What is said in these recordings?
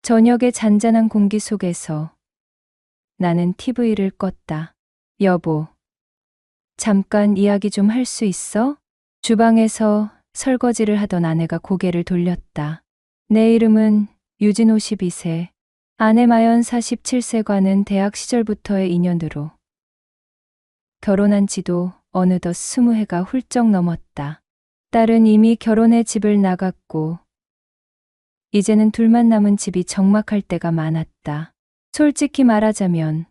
저녁의 잔잔한 공기 속에서 나는 TV를 껐다. 여보, 잠깐 이야기 좀 할 수 있어? 주방에서 설거지를 하던 아내가 고개를 돌렸다. 내 이름은 유진 52세, 아내 마연 47세과는 대학 시절부터의 인연으로 결혼한 지도 어느덧 20해가 훌쩍 넘었다. 딸은 이미 결혼해 집을 나갔고 이제는 둘만 남은 집이 적막할 때가 많았다. 솔직히 말하자면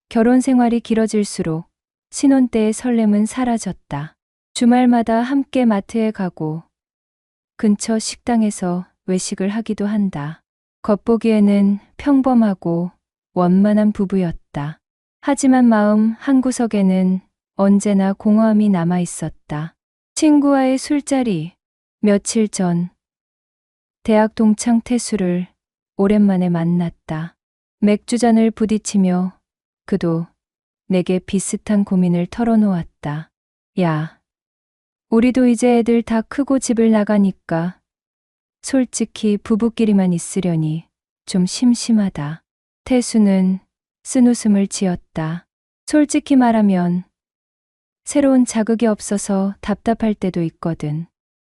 결혼 생활이 길어질수록 신혼 때의 설렘은 사라졌다. 주말마다 함께 마트에 가고 근처 식당에서 외식을 하기도 한다. 겉보기에는 평범하고 원만한 부부였다. 하지만 마음 한구석에는 언제나 공허함이 남아 있었다. 친구와의 술자리, 며칠 전 대학 동창 태수를 오랜만에 만났다. 맥주잔을 부딪히며 그도 내게 비슷한 고민을 털어놓았다. 야, 우리도 이제 애들 다 크고 집을 나가니까 솔직히 부부끼리만 있으려니 좀 심심하다. 태수는 쓴웃음을 지었다. 솔직히 말하면 새로운 자극이 없어서 답답할 때도 있거든.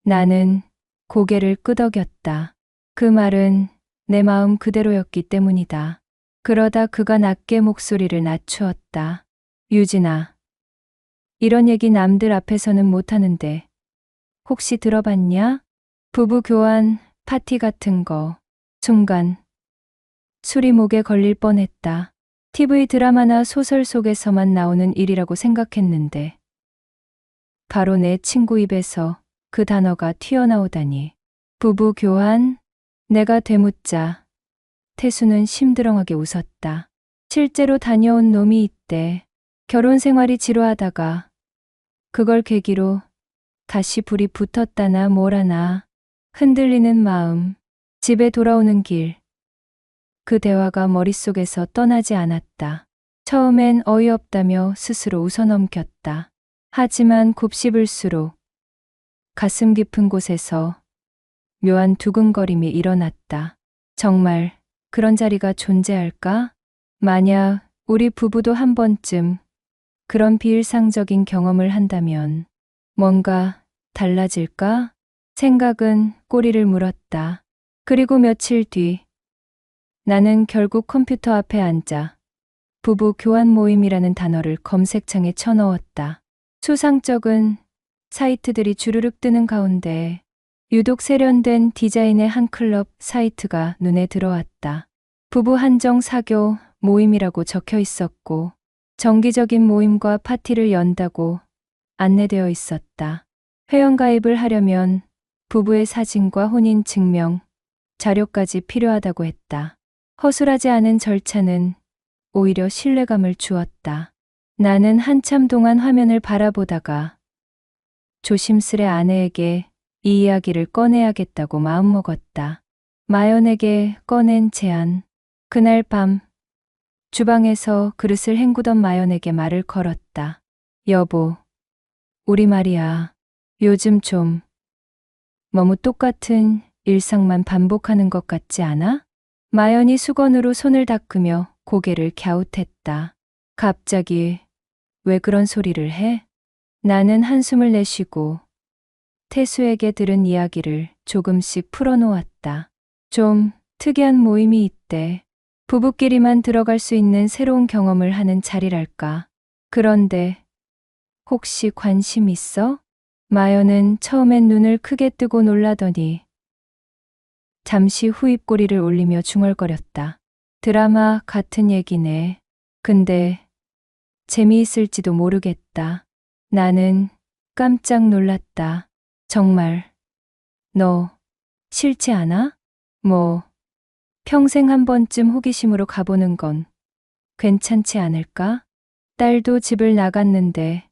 나는 고개를 끄덕였다. 그 말은 내 마음 그대로였기 때문이다. 그러다 그가 낮게 목소리를 낮추었다. 유진아, 이런 얘기 남들 앞에서는 못하는데 혹시 들어봤냐? 부부 교환 파티 같은 거. 순간 술이 목에 걸릴 뻔했다. TV 드라마나 소설 속에서만 나오는 일이라고 생각했는데 바로 내 친구 입에서 그 단어가 튀어나오다니. 부부 교환? 내가 되묻자 태수는 심드렁하게 웃었다. 실제로 다녀온 놈이 있대. 결혼 생활이 지루하다가 그걸 계기로 다시 불이 붙었다나 뭐라나. 흔들리는 마음, 집에 돌아오는 길. 그 대화가 머릿속에서 떠나지 않았다. 처음엔 어이없다며 스스로 웃어넘겼다. 하지만 곱씹을수록 가슴 깊은 곳에서 묘한 두근거림이 일어났다. 정말 그런 자리가 존재할까? 만약 우리 부부도 한 번쯤 그런 비일상적인 경험을 한다면 뭔가 달라질까? 생각은 꼬리를 물었다. 그리고 며칠 뒤 나는 결국 컴퓨터 앞에 앉아 부부 교환 모임이라는 단어를 검색창에 쳐넣었다. 수상쩍은 사이트들이 주르륵 뜨는 가운데 유독 세련된 디자인의 한 클럽 사이트가 눈에 들어왔다. 부부 한정 사교 모임이라고 적혀 있었고 정기적인 모임과 파티를 연다고 안내되어 있었다. 회원가입을 하려면 부부의 사진과 혼인 증명, 자료까지 필요하다고 했다. 허술하지 않은 절차는 오히려 신뢰감을 주었다. 나는 한참 동안 화면을 바라보다가 조심스레 아내에게 이 이야기를 꺼내야겠다고 마음먹었다. 마연에게 꺼낸 제안. 그날 밤 주방에서 그릇을 헹구던 마연에게 말을 걸었다. 여보, 우리 말이야. 요즘 좀 너무 똑같은 일상만 반복하는 것 같지 않아? 마연이 수건으로 손을 닦으며 고개를 갸웃했다. 갑자기 왜 그런 소리를 해? 나는 한숨을 내쉬고 태수에게 들은 이야기를 조금씩 풀어놓았다. 좀 특이한 모임이 있대. 부부끼리만 들어갈 수 있는 새로운 경험을 하는 자리랄까. 그런데 혹시 관심 있어? 마연은 처음엔 눈을 크게 뜨고 놀라더니 잠시 후 입꼬리를 올리며 중얼거렸다. 드라마 같은 얘기네. 근데 재미있을지도 모르겠다. 나는 깜짝 놀랐다. 정말 너 싫지 않아? 뭐 평생 한 번쯤 호기심으로 가보는 건 괜찮지 않을까? 딸도 집을 나갔는데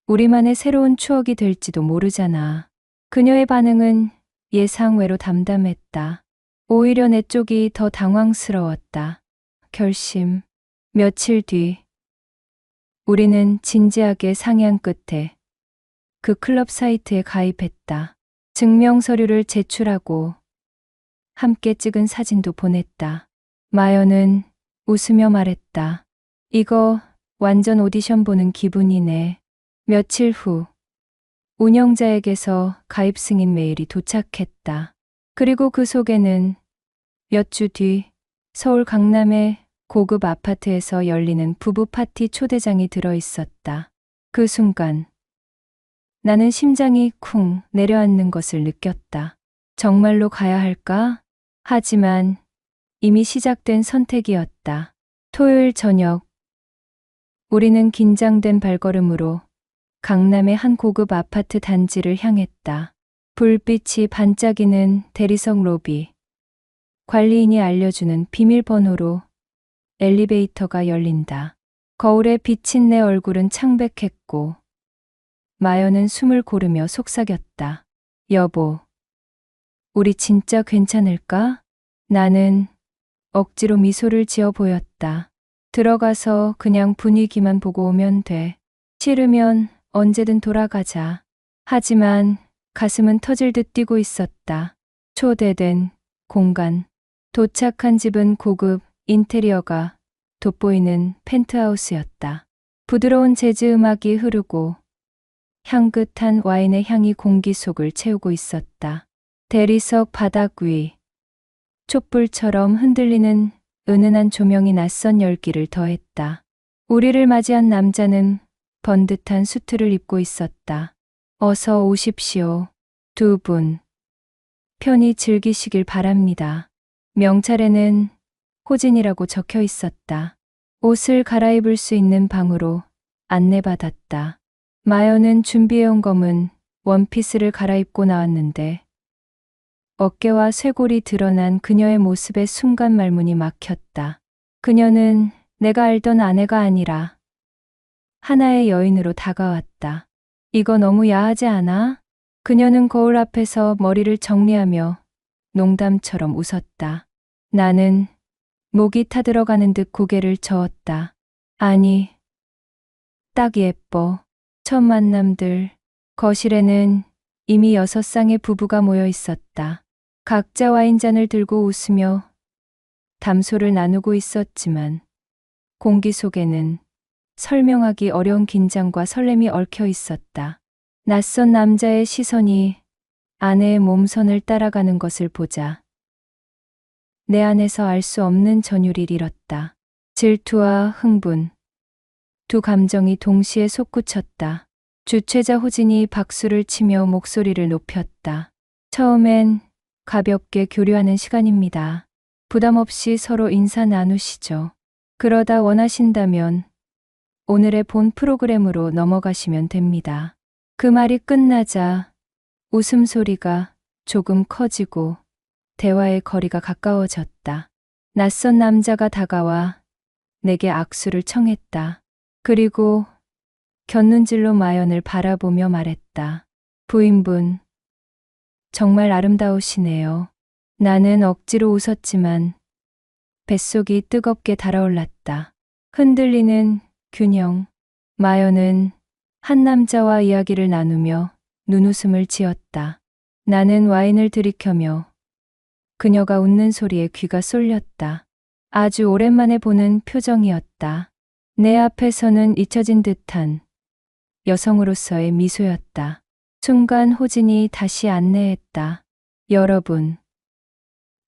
우리만의 새로운 추억이 될지도 모르잖아. 그녀의 반응은 예상외로 담담했다. 오히려 내 쪽이 더 당황스러웠다. 결심. 며칠 뒤 우리는 진지하게 상의한 끝에 그 클럽 사이트에 가입했다. 증명 서류를 제출하고 함께 찍은 사진도 보냈다. 마연은 웃으며 말했다. 이거 완전 오디션 보는 기분이네. 며칠 후 운영자에게서 가입 승인 메일이 도착했다. 그리고 그 속에는 몇 주 뒤 서울 강남의 고급 아파트에서 열리는 부부 파티 초대장이 들어 있었다. 그 순간 나는 심장이 쿵 내려앉는 것을 느꼈다. 정말로 가야 할까? 하지만 이미 시작된 선택이었다. 토요일 저녁, 우리는 긴장된 발걸음으로 강남의 한 고급 아파트 단지를 향했다. 불빛이 반짝이는 대리석 로비. 관리인이 알려주는 비밀번호로 엘리베이터가 열린다. 거울에 비친 내 얼굴은 창백했고 마연은 숨을 고르며 속삭였다. 여보, 우리 진짜 괜찮을까? 나는 억지로 미소를 지어 보였다. 들어가서 그냥 분위기만 보고 오면 돼. 싫으면 언제든 돌아가자. 하지만 가슴은 터질 듯 뛰고 있었다. 초대된 공간. 도착한 집은 고급 인테리어가 돋보이는 펜트하우스였다. 부드러운 재즈 음악이 흐르고 향긋한 와인의 향이 공기 속을 채우고 있었다. 대리석 바닥 위 촛불처럼 흔들리는 은은한 조명이 낯선 열기를 더했다. 우리를 맞이한 남자는 번듯한 수트를 입고 있었다. 어서 오십시오. 두 분. 편히 즐기시길 바랍니다. 명찰에는 호진이라고 적혀 있었다. 옷을 갈아입을 수 있는 방으로 안내받았다. 마연은 준비해온 검은 원피스를 갈아입고 나왔는데 어깨와 쇄골이 드러난 그녀의 모습에 순간 말문이 막혔다. 그녀는 내가 알던 아내가 아니라 하나의 여인으로 다가왔다. 이거 너무 야하지 않아? 그녀는 거울 앞에서 머리를 정리하며 농담처럼 웃었다. 나는 목이 타들어가는 듯 고개를 저었다. 아니, 딱 예뻐. 첫 만남들. 거실에는 이미 6쌍의 부부가 모여 있었다. 각자 와인잔을 들고 웃으며 담소를 나누고 있었지만 공기 속에는 설명하기 어려운 긴장과 설렘이 얽혀 있었다. 낯선 남자의 시선이 아내의 몸선을 따라가는 것을 보자 내 안에서 알 수 없는 전율이 일었다. 질투와 흥분, 두 감정이 동시에 솟구쳤다. 주최자 호진이 박수를 치며 목소리를 높였다. 처음엔 가볍게 교류하는 시간입니다. 부담 없이 서로 인사 나누시죠. 그러다 원하신다면 오늘의 본 프로그램으로 넘어가시면 됩니다. 그 말이 끝나자 웃음소리가 조금 커지고 대화의 거리가 가까워졌다. 낯선 남자가 다가와 내게 악수를 청했다. 그리고 곁눈질로 마연을 바라보며 말했다. 부인분, 정말 아름다우시네요. 나는 억지로 웃었지만 뱃속이 뜨겁게 달아올랐다. 흔들리는 균형. 마연은 한 남자와 이야기를 나누며 눈웃음을 지었다. 나는 와인을 들이켜며 그녀가 웃는 소리에 귀가 쏠렸다. 아주 오랜만에 보는 표정이었다. 내 앞에서는 잊혀진 듯한 여성으로서의 미소였다. 순간 호진이 다시 안내했다. 여러분,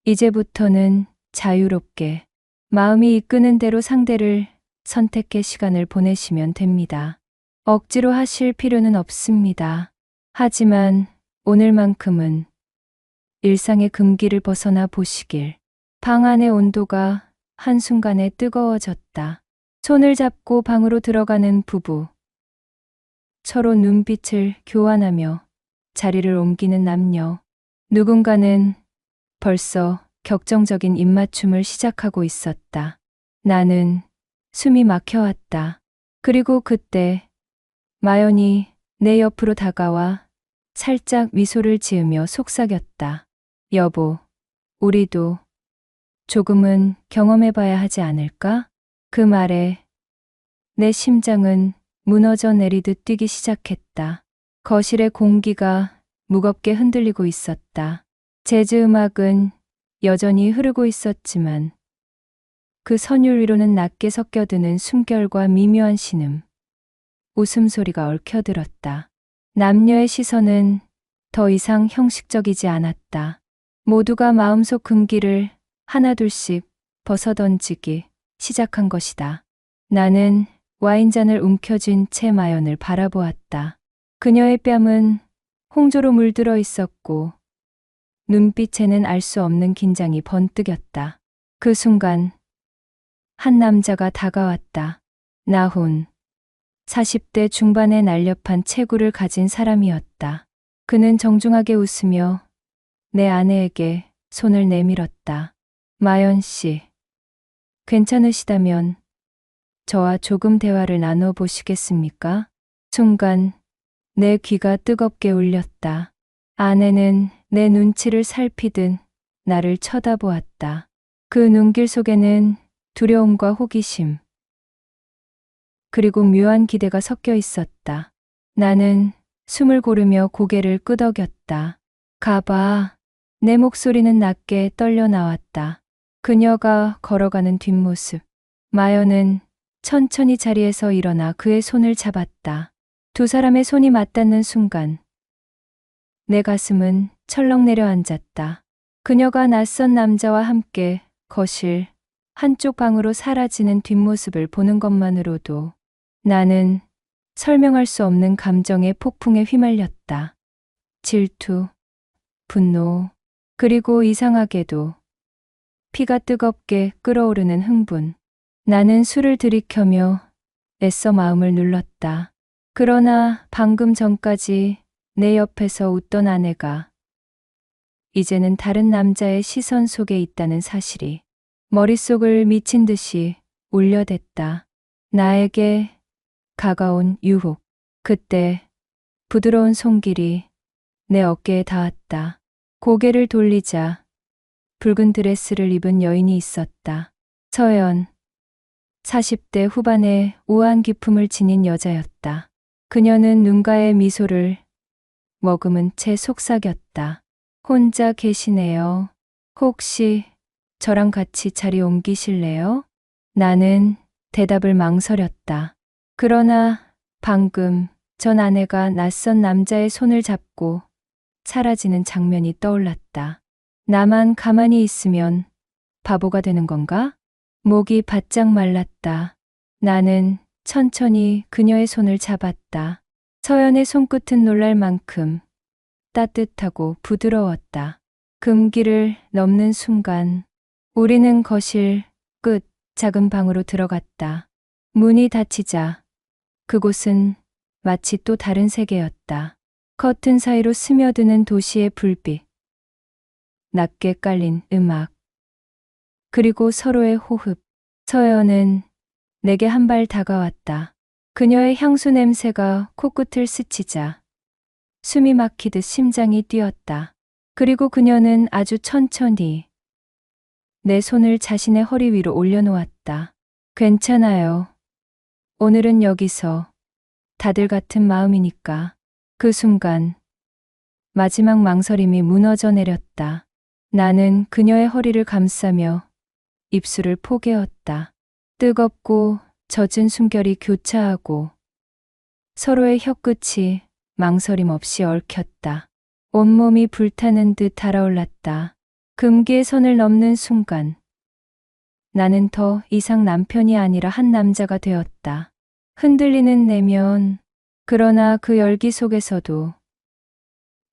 이제부터는 자유롭게 마음이 이끄는 대로 상대를 선택해 시간을 보내시면 됩니다. 억지로 하실 필요는 없습니다. 하지만 오늘만큼은 일상의 금기를 벗어나 보시길. 방 안의 온도가 한순간에 뜨거워졌다. 손을 잡고 방으로 들어가는 부부. 서로 눈빛을 교환하며 자리를 옮기는 남녀. 누군가는 벌써 격정적인 입맞춤을 시작하고 있었다. 나는 숨이 막혀왔다. 그리고 그때 마연이 내 옆으로 다가와 살짝 미소를 지으며 속삭였다. 여보, 우리도 조금은 경험해봐야 하지 않을까? 그 말에 내 심장은 무너져 내리듯 뛰기 시작했다. 거실의 공기가 무겁게 흔들리고 있었다. 재즈 음악은 여전히 흐르고 있었지만 그 선율 위로는 낮게 섞여드는 숨결과 미묘한 신음, 웃음소리가 얽혀들었다. 남녀의 시선은 더 이상 형식적이지 않았다. 모두가 마음속 금기를 하나둘씩 벗어던지기 시작한 것이다. 나는 와인잔을 움켜쥔 채 마연을 바라보았다. 그녀의 뺨은 홍조로 물들어 있었고 눈빛에는 알 수 없는 긴장이 번뜩였다. 그 순간 한 남자가 다가왔다. 나훈. 40대 중반의 날렵한 체구를 가진 사람이었다. 그는 정중하게 웃으며 내 아내에게 손을 내밀었다. 마연 씨, 괜찮으시다면 저와 조금 대화를 나눠보시겠습니까? 순간 내 귀가 뜨겁게 울렸다. 아내는 내 눈치를 살피듯 나를 쳐다보았다. 그 눈길 속에는 두려움과 호기심, 그리고 묘한 기대가 섞여 있었다. 나는 숨을 고르며 고개를 끄덕였다. 가봐. 내 목소리는 낮게 떨려 나왔다. 그녀가 걸어가는 뒷모습. 마연은 천천히 자리에서 일어나 그의 손을 잡았다. 두 사람의 손이 맞닿는 순간 내 가슴은 철렁 내려앉았다. 그녀가 낯선 남자와 함께 거실 한쪽 방으로 사라지는 뒷모습을 보는 것만으로도 나는 설명할 수 없는 감정의 폭풍에 휘말렸다. 질투, 분노, 그리고 이상하게도 피가 뜨겁게 끓어오르는 흥분. 나는 술을 들이켜며 애써 마음을 눌렀다. 그러나 방금 전까지 내 옆에서 웃던 아내가 이제는 다른 남자의 시선 속에 있다는 사실이 머릿속을 미친 듯이 울려댔다. 나에게 가까운 유혹. 그때 부드러운 손길이 내 어깨에 닿았다. 고개를 돌리자 붉은 드레스를 입은 여인이 있었다. 서연. 40대 후반의 우아한 기품을 지닌 여자였다. 그녀는 눈가에 미소를 머금은 채 속삭였다. 혼자 계시네요. 혹시 저랑 같이 자리 옮기실래요? 나는 대답을 망설였다. 그러나 방금 전 아내가 낯선 남자의 손을 잡고 사라지는 장면이 떠올랐다. 나만 가만히 있으면 바보가 되는 건가? 목이 바짝 말랐다. 나는 천천히 그녀의 손을 잡았다. 서연의 손끝은 놀랄 만큼 따뜻하고 부드러웠다. 금기를 넘는 순간 우리는 거실 끝 작은 방으로 들어갔다. 문이 닫히자 그곳은 마치 또 다른 세계였다. 커튼 사이로 스며드는 도시의 불빛, 낮게 깔린 음악, 그리고 서로의 호흡. 서연은 내게 한 발 다가왔다. 그녀의 향수 냄새가 코끝을 스치자 숨이 막히듯 심장이 뛰었다. 그리고 그녀는 아주 천천히 내 손을 자신의 허리 위로 올려놓았다. 괜찮아요. 오늘은 여기서 다들 같은 마음이니까. 그 순간 마지막 망설임이 무너져 내렸다. 나는 그녀의 허리를 감싸며 입술을 포개었다. 뜨겁고 젖은 숨결이 교차하고 서로의 혀끝이 망설임 없이 얽혔다. 온몸이 불타는 듯 달아올랐다. 금기의 선을 넘는 순간 나는 더 이상 남편이 아니라 한 남자가 되었다. 흔들리는 내면, 그러나 그 열기 속에서도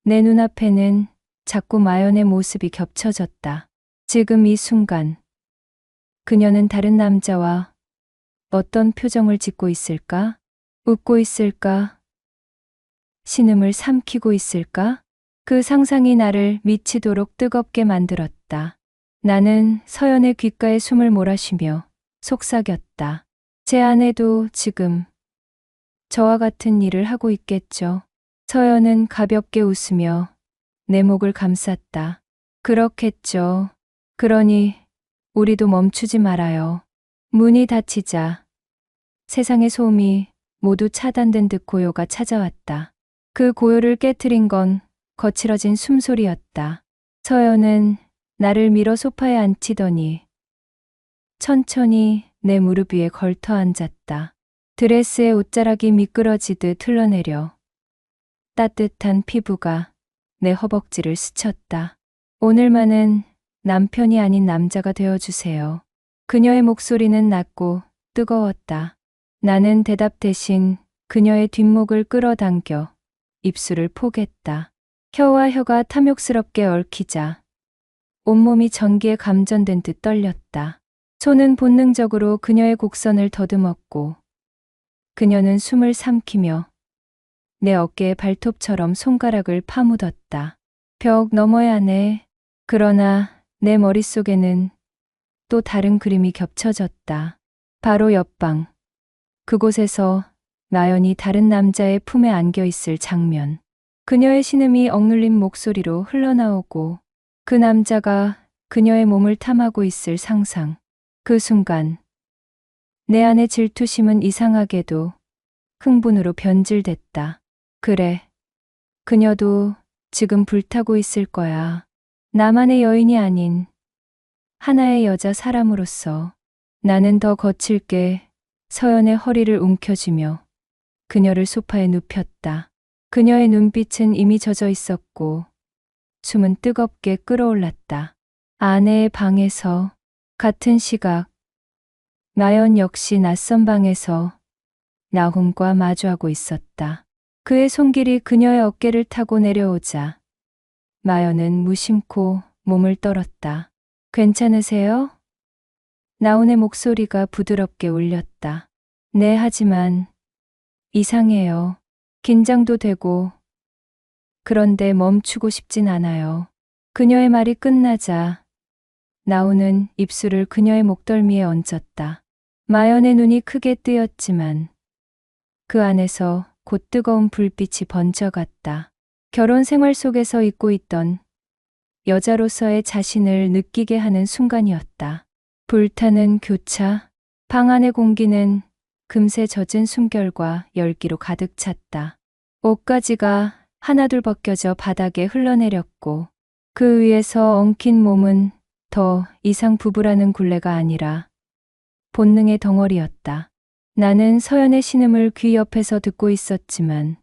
내 눈앞에는 자꾸 마연의 모습이 겹쳐졌다. 지금 이 순간 그녀는 다른 남자와 어떤 표정을 짓고 있을까? 웃고 있을까? 신음을 삼키고 있을까? 그 상상이 나를 미치도록 뜨겁게 만들었다. 나는 서연의 귓가에 숨을 몰아쉬며 속삭였다. 제 아내도 지금 저와 같은 일을 하고 있겠죠. 서연은 가볍게 웃으며 내 목을 감쌌다. 그렇겠죠. 그러니 우리도 멈추지 말아요. 문이 닫히자 세상의 소음이 모두 차단된 듯 고요가 찾아왔다. 그 고요를 깨트린 건 거칠어진 숨소리였다. 서연은 나를 밀어 소파에 앉히더니 천천히 내 무릎 위에 걸터 앉았다. 드레스의 옷자락이 미끄러지듯 흘러내려 따뜻한 피부가 내 허벅지를 스쳤다. 오늘만은 남편이 아닌 남자가 되어주세요. 그녀의 목소리는 낮고 뜨거웠다. 나는 대답 대신 그녀의 뒷목을 끌어당겨 입술을 포겠다. 혀와 혀가 탐욕스럽게 얽히자 온몸이 전기에 감전된 듯 떨렸다. 손은 본능적으로 그녀의 곡선을 더듬었고 그녀는 숨을 삼키며 내 어깨에 발톱처럼 손가락을 파묻었다. 벽 너머의 아내. 그러나 내 머릿속에는 또 다른 그림이 겹쳐졌다. 바로 옆방. 그곳에서 나연이 다른 남자의 품에 안겨 있을 장면. 그녀의 신음이 억눌린 목소리로 흘러나오고 그 남자가 그녀의 몸을 탐하고 있을 상상. 그 순간 내 안의 질투심은 이상하게도 흥분으로 변질됐다. 그래, 그녀도 지금 불타고 있을 거야. 나만의 여인이 아닌 하나의 여자 사람으로서. 나는 더 거칠게 서연의 허리를 움켜쥐며 그녀를 소파에 눕혔다. 그녀의 눈빛은 이미 젖어 있었고 숨은 뜨겁게 끓어올랐다. 아내의 방에서 같은 시각 나연 역시 낯선 방에서 나훈과 마주하고 있었다. 그의 손길이 그녀의 어깨를 타고 내려오자 나연은 무심코 몸을 떨었다. 괜찮으세요? 나훈의 목소리가 부드럽게 울렸다. 네, 하지만 이상해요. 긴장도 되고 그런데 멈추고 싶진 않아요. 그녀의 말이 끝나자 나훈은 입술을 그녀의 목덜미에 얹었다. 마연의 눈이 크게 뜨였지만 그 안에서 곧 뜨거운 불빛이 번져갔다. 결혼 생활 속에서 잊고 있던 여자로서의 자신을 느끼게 하는 순간이었다. 불타는 교차, 방 안의 공기는 금세 젖은 숨결과 열기로 가득 찼다. 옷가지가 하나둘 벗겨져 바닥에 흘러내렸고 그 위에서 엉킨 몸은 더 이상 부부라는 굴레가 아니라 본능의 덩어리였다. 나는 서연의 신음을 귀 옆에서 듣고 있었지만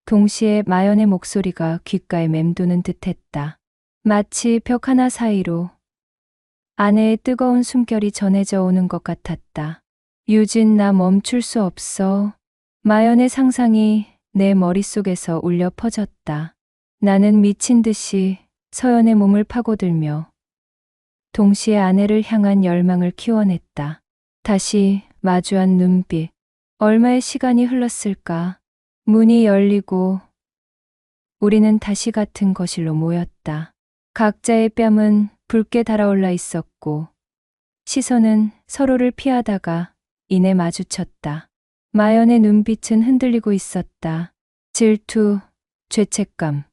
동시에 마연의 목소리가 귓가에 맴도는 듯했다. 마치 벽 하나 사이로 아내의 뜨거운 숨결이 전해져 오는 것 같았다. 유진, 나 멈출 수 없어. 마연의 상상이 내 머릿속에서 울려 퍼졌다. 나는 미친 듯이 서연의 몸을 파고들며 동시에 아내를 향한 열망을 키워냈다. 다시 마주한 눈빛. 얼마의 시간이 흘렀을까? 문이 열리고 우리는 다시 같은 거실로 모였다. 각자의 뺨은 붉게 달아올라 있었고 시선은 서로를 피하다가 이내 마주쳤다. 마연의 눈빛은 흔들리고 있었다. 질투, 죄책감,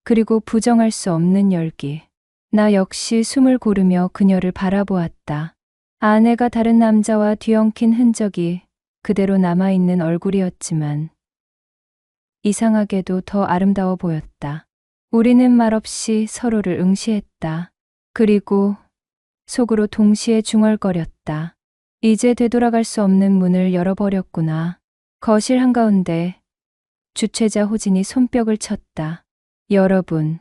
그리고 부정할 수 없는 열기. 나 역시 숨을 고르며 그녀를 바라보았다. 아내가 다른 남자와 뒤엉킨 흔적이 그대로 남아있는 얼굴이었지만 이상하게도 더 아름다워 보였다. 우리는 말없이 서로를 응시했다. 그리고 속으로 동시에 중얼거렸다. 이제 되돌아갈 수 없는 문을 열어버렸구나. 거실 한가운데 주최자 호진이 손뼉을 쳤다. 여러분,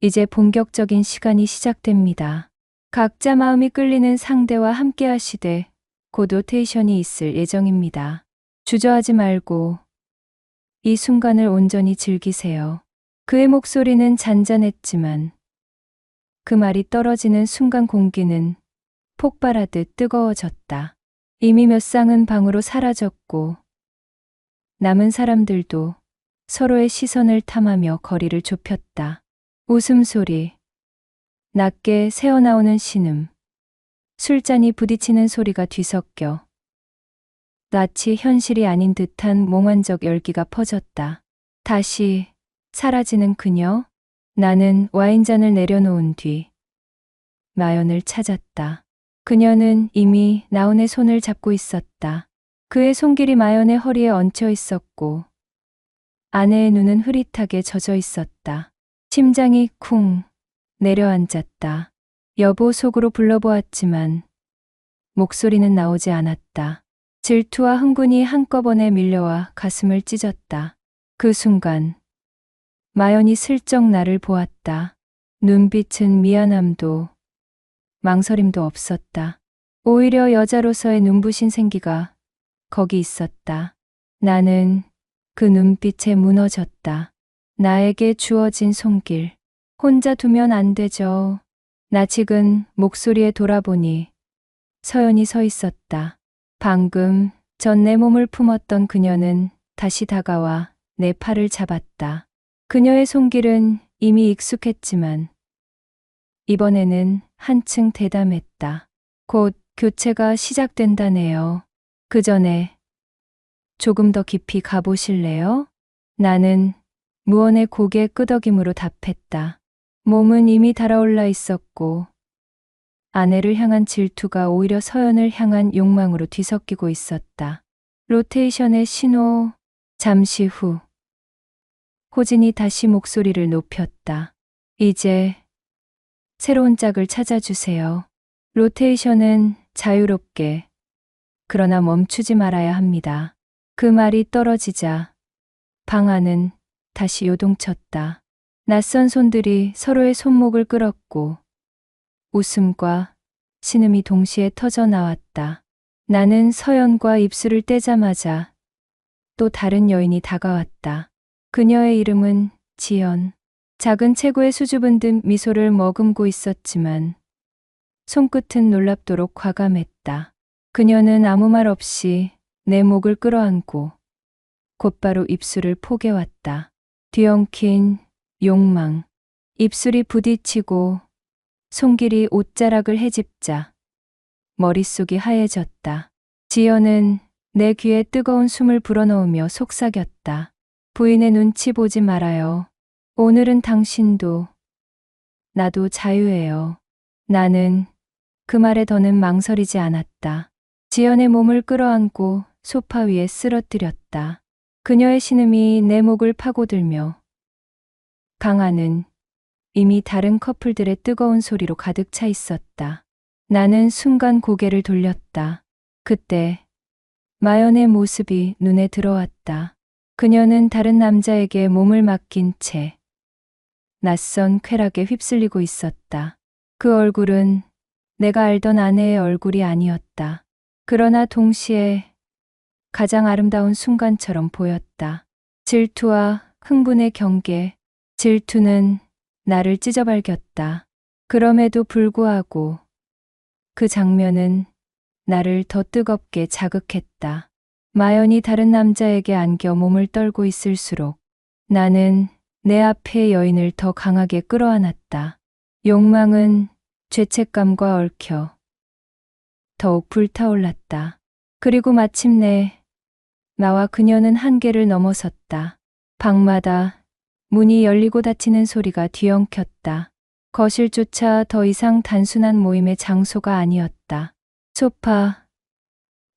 이제 본격적인 시간이 시작됩니다. 각자 마음이 끌리는 상대와 함께 하시되 곧 로테이션이 있을 예정입니다. 주저하지 말고 이 순간을 온전히 즐기세요. 그의 목소리는 잔잔했지만 그 말이 떨어지는 순간 공기는 폭발하듯 뜨거워졌다. 이미 몇 쌍은 방으로 사라졌고 남은 사람들도 서로의 시선을 탐하며 거리를 좁혔다. 웃음소리, 낮게 새어나오는 신음, 술잔이 부딪히는 소리가 뒤섞여 마치 현실이 아닌 듯한 몽환적 열기가 퍼졌다. 다시 사라지는 그녀. 나는 와인잔을 내려놓은 뒤 나연을 찾았다. 그녀는 이미 나훈의 손을 잡고 있었다. 그의 손길이 마연의 허리에 얹혀 있었고 아내의 눈은 흐릿하게 젖어 있었다. 심장이 쿵 내려앉았다. 여보 속으로 불러보았지만 목소리는 나오지 않았다. 질투와 흥분이 한꺼번에 밀려와 가슴을 찢었다. 그 순간 마연이 슬쩍 나를 보았다. 눈빛은 미안함도 망설임도 없었다. 오히려 여자로서의 눈부신 생기가 거기 있었다. 나는 그 눈빛에 무너졌다. 나에게 주어진 손길. 혼자 두면 안 되죠. 낯익은 목소리에 돌아보니 서연이 서 있었다. 방금 전 내 몸을 품었던 그녀는 다시 다가와 내 팔을 잡았다. 그녀의 손길은 이미 익숙했지만 이번에는 한층 대담했다. 곧 교체가 시작된다네요. 그 전에 조금 더 깊이 가보실래요? 나는 무언의 고개 끄덕임으로 답했다. 몸은 이미 달아올라 있었고 아내를 향한 질투가 오히려 서연을 향한 욕망으로 뒤섞이고 있었다. 로테이션의 신호. 잠시 후 호진이 다시 목소리를 높였다. 이제 새로운 짝을 찾아주세요. 로테이션은 자유롭게 그러나 멈추지 말아야 합니다. 그 말이 떨어지자 방 안은 다시 요동쳤다. 낯선 손들이 서로의 손목을 끌었고 웃음과 신음이 동시에 터져 나왔다. 나는 서연과 입술을 떼자마자 또 다른 여인이 다가왔다. 그녀의 이름은 지연. 작은 체구에 수줍은 듯 미소를 머금고 있었지만 손끝은 놀랍도록 과감했다. 그녀는 아무 말 없이 내 목을 끌어안고 곧바로 입술을 포개왔다. 뒤엉킨 욕망. 입술이 부딪히고 손길이 옷자락을 헤집자 머릿속이 하얘졌다. 지연은 내 귀에 뜨거운 숨을 불어넣으며 속삭였다. 부인의 눈치 보지 말아요. 오늘은 당신도 나도 자유예요. 나는 그 말에 더는 망설이지 않았다. 지연의 몸을 끌어안고 소파 위에 쓰러뜨렸다. 그녀의 신음이 내 목을 파고들며 방 안은 이미 다른 커플들의 뜨거운 소리로 가득 차 있었다. 나는 순간 고개를 돌렸다. 그때 마연의 모습이 눈에 들어왔다. 그녀는 다른 남자에게 몸을 맡긴 채 낯선 쾌락에 휩쓸리고 있었다. 그 얼굴은 내가 알던 아내의 얼굴이 아니었다. 그러나 동시에 가장 아름다운 순간처럼 보였다. 질투와 흥분의 경계. 질투는 나를 찢어발겼다. 그럼에도 불구하고 그 장면은 나를 더 뜨겁게 자극했다. 마연이 다른 남자에게 안겨 몸을 떨고 있을수록 나는 내 앞의 여인을 더 강하게 끌어안았다. 욕망은 죄책감과 얽혀 더욱 불타올랐다. 그리고 마침내 나와 그녀는 한계를 넘어섰다. 방마다 문이 열리고 닫히는 소리가 뒤엉켰다. 거실조차 더 이상 단순한 모임의 장소가 아니었다. 소파,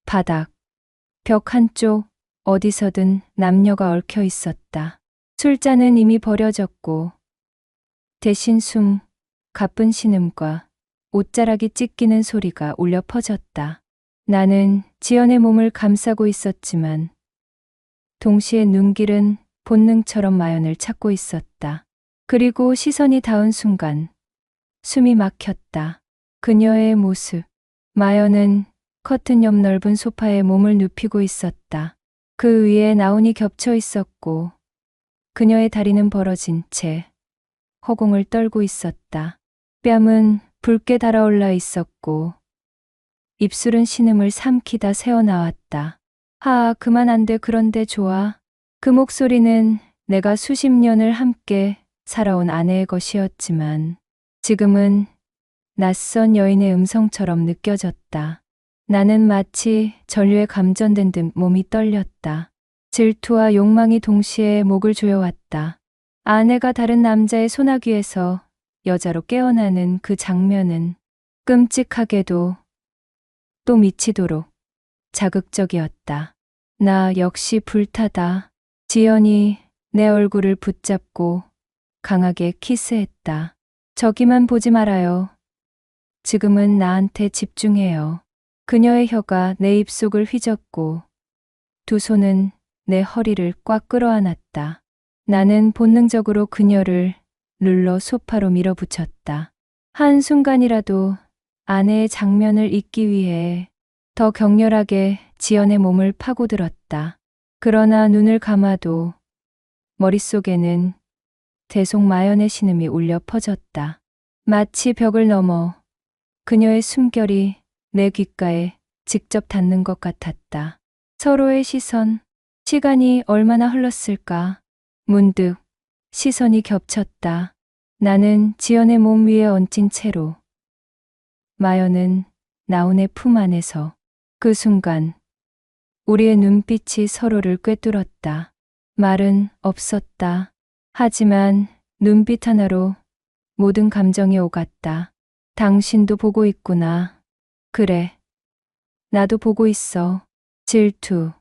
바닥, 벽 한쪽 어디서든 남녀가 얽혀 있었다. 술잔은 이미 버려졌고 대신 숨, 가쁜 신음과 옷자락이 찢기는 소리가 울려 퍼졌다. 나는 지연의 몸을 감싸고 있었지만 동시에 눈길은 본능처럼 마연을 찾고 있었다. 그리고 시선이 닿은 순간 숨이 막혔다. 그녀의 모습. 마연은 커튼 옆 넓은 소파에 몸을 눕히고 있었다. 그 위에 나온이 겹쳐 있었고 그녀의 다리는 벌어진 채 허공을 떨고 있었다. 뺨은 붉게 달아올라 있었고 입술은 신음을 삼키다 새어나왔다. 그만 안 돼. 그런데 좋아. 그 목소리는 내가 수십 년을 함께 살아온 아내의 것이었지만 지금은 낯선 여인의 음성처럼 느껴졌다. 나는 마치 전류에 감전된 듯 몸이 떨렸다. 질투와 욕망이 동시에 목을 조여왔다. 아내가 다른 남자의 소나귀에서 여자로 깨어나는 그 장면은 끔찍하게도 또 미치도록 자극적이었다. 나 역시 불타다. 지연이 내 얼굴을 붙잡고 강하게 키스했다. 저기만 보지 말아요. 지금은 나한테 집중해요. 그녀의 혀가 내 입속을 휘젓고 두 손은 내 허리를 꽉 끌어안았다. 나는 본능적으로 그녀를 눌러 소파로 밀어붙였다. 한순간이라도 아내의 장면을 잊기 위해 더 격렬하게 지연의 몸을 파고들었다. 그러나 눈을 감아도 머릿속에는 대속 마연의 신음이 울려 퍼졌다. 마치 벽을 넘어 그녀의 숨결이 내 귓가에 직접 닿는 것 같았다. 서로의 시선, 시간이 얼마나 흘렀을까? 문득 시선이 겹쳤다. 나는 지연의 몸 위에 얹힌 채로, 마연은 나온의 품 안에서. 그 순간 우리의 눈빛이 서로를 꿰뚫었다. 말은 없었다. 하지만 눈빛 하나로 모든 감정이 오갔다. 당신도 보고 있구나. 그래. 나도 보고 있어. 질투,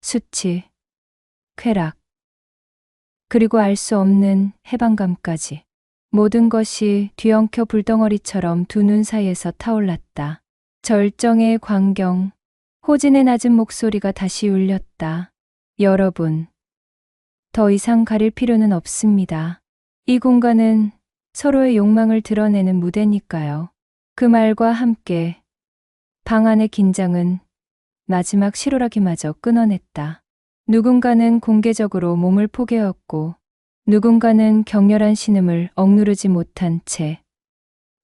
수치, 쾌락, 그리고 알 수 없는 해방감까지. 모든 것이 뒤엉켜 불덩어리처럼 두 눈 사이에서 타올랐다. 절정의 광경, 호진의 낮은 목소리가 다시 울렸다. 여러분, 더 이상 가릴 필요는 없습니다. 이 공간은 서로의 욕망을 드러내는 무대니까요. 그 말과 함께 방 안의 긴장은 마지막 실오라기마저 끊어냈다. 누군가는 공개적으로 몸을 포개었고 누군가는 격렬한 신음을 억누르지 못한 채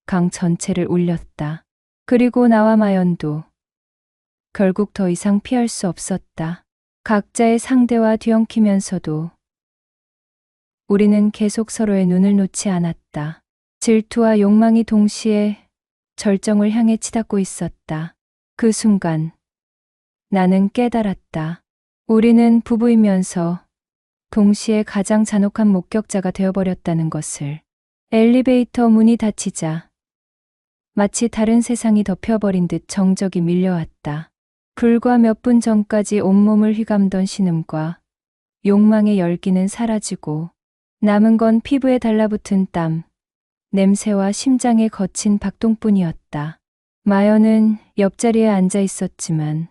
강 전체를 울렸다. 그리고 나와 마연도 결국 더 이상 피할 수 없었다. 각자의 상대와 뒤엉키면서도 우리는 계속 서로의 눈을 놓지 않았다. 질투와 욕망이 동시에 절정을 향해 치닫고 있었다. 그 순간 나는 깨달았다. 우리는 부부이면서 동시에 가장 잔혹한 목격자가 되어버렸다는 것을. 엘리베이터 문이 닫히자 마치 다른 세상이 덮여버린 듯 정적이 밀려왔다. 불과 몇 분 전까지 온몸을 휘감던 신음과 욕망의 열기는 사라지고 남은 건 피부에 달라붙은 땀, 냄새와 심장의 거친 박동뿐이었다. 마연은 옆자리에 앉아 있었지만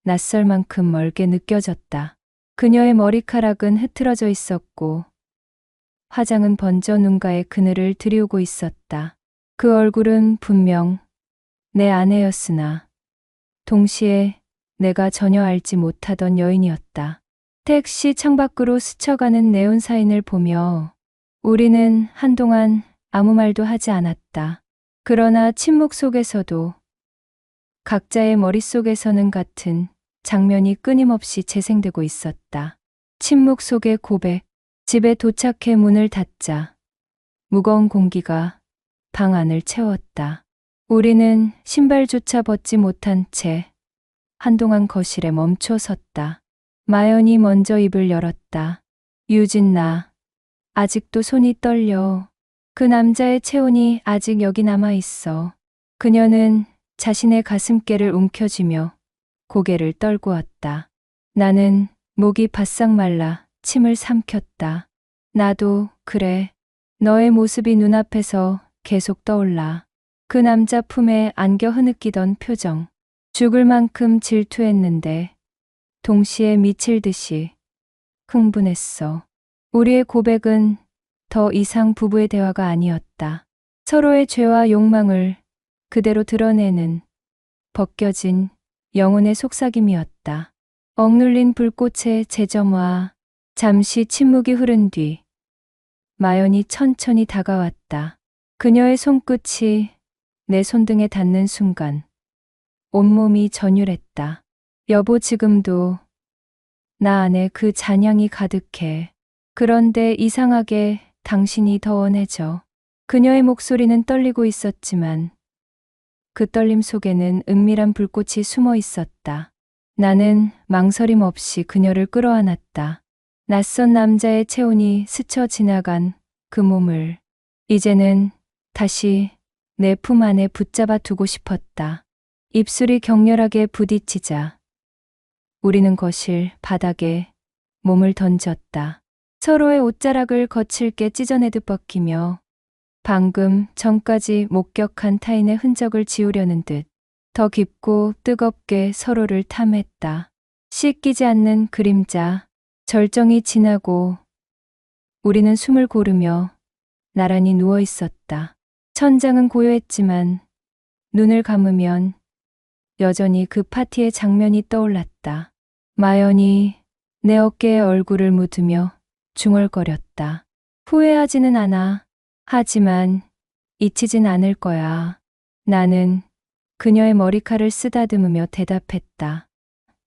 낯설 만큼 멀게 느껴졌다. 그녀의 머리카락은 흐트러져 있었고 화장은 번져 눈가에 그늘을 들이우고 있었다. 그 얼굴은 분명 내 아내였으나 동시에 내가 전혀 알지 못하던 여인이었다. 택시 창밖으로 스쳐가는 네온사인을 보며 우리는 한동안 아무 말도 하지 않았다. 그러나 침묵 속에서도 각자의 머릿속에서는 같은 장면이 끊임없이 재생되고 있었다. 침묵 속의 고백. 집에 도착해 문을 닫자 무거운 공기가 방 안을 채웠다. 우리는 신발조차 벗지 못한 채 한동안 거실에 멈춰 섰다. 마연이 먼저 입을 열었다. 유진, 나 아직도 손이 떨려. 그 남자의 체온이 아직 여기 남아 있어. 그녀는 자신의 가슴께를 움켜쥐며 고개를 떨구었다. 나는 목이 바싹 말라 침을 삼켰다. 나도 그래. 너의 모습이 눈앞에서 계속 떠올라. 그 남자 품에 안겨 흐느끼던 표정. 죽을 만큼 질투했는데 동시에 미칠 듯이 흥분했어. 우리의 고백은 더 이상 부부의 대화가 아니었다. 서로의 죄와 욕망을 그대로 드러내는 벗겨진 영혼의 속삭임이었다. 억눌린 불꽃의 재점화. 잠시 침묵이 흐른 뒤 마연이 천천히 다가왔다. 그녀의 손끝이 내 손등에 닿는 순간 온몸이 전율했다. 여보, 지금도 나 안에 그 잔향이 가득해. 그런데 이상하게 당신이 더 원해져. 그녀의 목소리는 떨리고 있었지만 그 떨림 속에는 은밀한 불꽃이 숨어 있었다. 나는 망설임 없이 그녀를 끌어안았다. 낯선 남자의 체온이 스쳐 지나간 그 몸을 이제는 다시 내 품 안에 붙잡아 두고 싶었다. 입술이 격렬하게 부딪히자 우리는 거실 바닥에 몸을 던졌다. 서로의 옷자락을 거칠게 찢어내듯 벗기며 방금 전까지 목격한 타인의 흔적을 지우려는 듯 더 깊고 뜨겁게 서로를 탐했다. 씻기지 않는 그림자, 절정이 지나고 우리는 숨을 고르며 나란히 누워 있었다. 천장은 고요했지만 눈을 감으면 여전히 그 파티의 장면이 떠올랐다. 마연이 내 어깨에 얼굴을 묻으며 중얼거렸다. 후회하지는 않아. 하지만 잊히진 않을 거야. 나는 그녀의 머리칼을 쓰다듬으며 대답했다.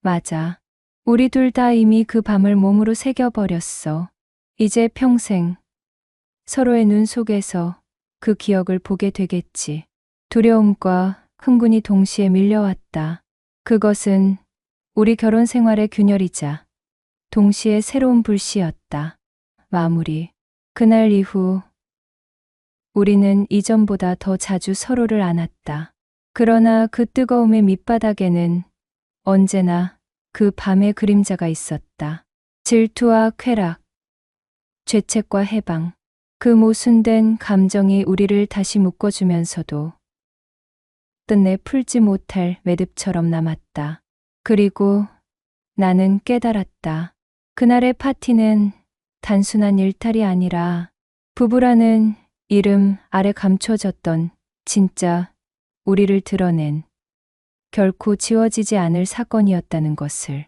맞아. 우리 둘 다 이미 그 밤을 몸으로 새겨버렸어. 이제 평생 서로의 눈 속에서 그 기억을 보게 되겠지. 두려움과 흥분이 동시에 밀려왔다. 그것은 우리 결혼 생활의 균열이자 동시에 새로운 불씨였다. 마무리. 그날 이후 우리는 이전보다 더 자주 서로를 안았다. 그러나 그 뜨거움의 밑바닥에는 언제나 그 밤의 그림자가 있었다. 질투와 쾌락, 죄책과 해방. 그 모순된 감정이 우리를 다시 묶어주면서도 끝내 풀지 못할 매듭처럼 남았다. 그리고 나는 깨달았다. 그날의 파티는 단순한 일탈이 아니라 부부라는 이름 아래 감춰졌던 진짜 우리를 드러낸 결코 지워지지 않을 사건이었다는 것을